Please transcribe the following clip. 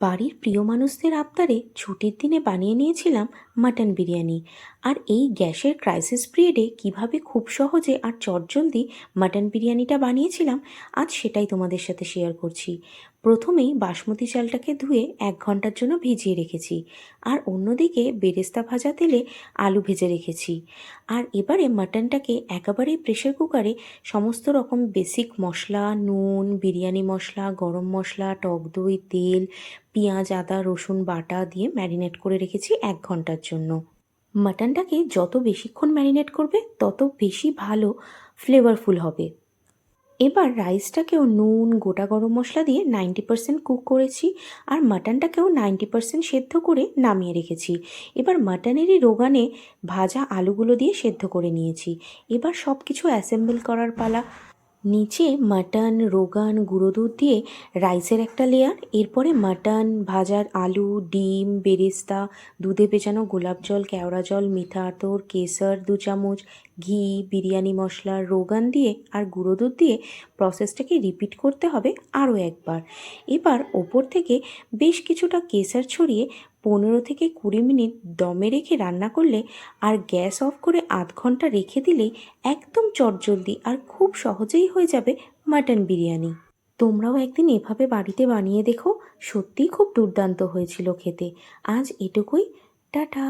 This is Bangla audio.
বাড়ির প্রিয় মানুষদের আবদারে ছুটির দিনে বানিয়ে নিয়েছিলাম মাটন বিরিয়ানি। আর এই গ্যাসের ক্রাইসিস পিরিয়ডে কিভাবে খুব সহজে আর চটজলদি মাটন বিরিয়ানিটা বানিয়েছিলাম, আজ সেটাই তোমাদের সাথে শেয়ার করছি। প্রথমেই বাসমতি চালটাকে ধুয়ে 1 ঘন্টার জন্য ভিজিয়ে রেখেছি। আর অন্যদিকে বেরেস্তা ভাজা তেলে আলু ভেজে রেখেছি। আর এবারে মাটনটাকে একেবারেই প্রেশার কুকারে সমস্ত রকম বেসিক মশলা, নুন, বিরিয়ানি মশলা, গরম মশলা, টক দই, তেল, পেঁয়াজ, আদা, রসুন বাটা দিয়ে ম্যারিনেট করে রেখেছি 1 ঘন্টার জন্য। মাটনটাকে যত বেশিক্ষণ ম্যারিনেট করবে তত বেশি ভালো ফ্লেভারফুল হবে। এবার রাইসটাকেও নুন, গোটা গরম মশলা দিয়ে 90% কুক করেছি। আর মাটনটাকেও 90% সেদ্ধ করে নামিয়ে রেখেছি। এবার মাটনেরই রোগানে ভাজা আলুগুলো দিয়ে সেদ্ধ করে নিয়েছি। এবার সব কিছু অ্যাসেম্বল করার পালা। নিচে মাটন, রোগান, গুঁড়ো দুধ দিয়ে রাইসের একটা লেয়ার, এরপরে মাটন, ভাজার আলু, ডিম, বেরেস্তা, দুধে ভেজানো গোলাপ জল, কেওড়া জল, মিঠা আতর, কেসর 2 চামচ, ঘি, বিরিয়ানি মশলা, রোগান দিয়ে আর গুঁড়ো দুধ দিয়ে প্রসেসটাকে রিপিট করতে হবে আরও একবার। এবার ওপর থেকে বেশ কিছুটা কেসর ছড়িয়ে 15 থেকে 20 মিনিট দমে রেখে রান্না করলে আর গ্যাস অফ করে 1/2 ঘন্টা রেখে দিলেই একদম চটজলদি আর খুব সহজেই হয়ে যাবে মাটন বিরিয়ানি। তোমরাও একদিন এভাবে বাড়িতে বানিয়ে দেখো, সত্যিই খুব দুর্দান্ত হয়েছিল খেতে। আজ এটুকুই, টাটা।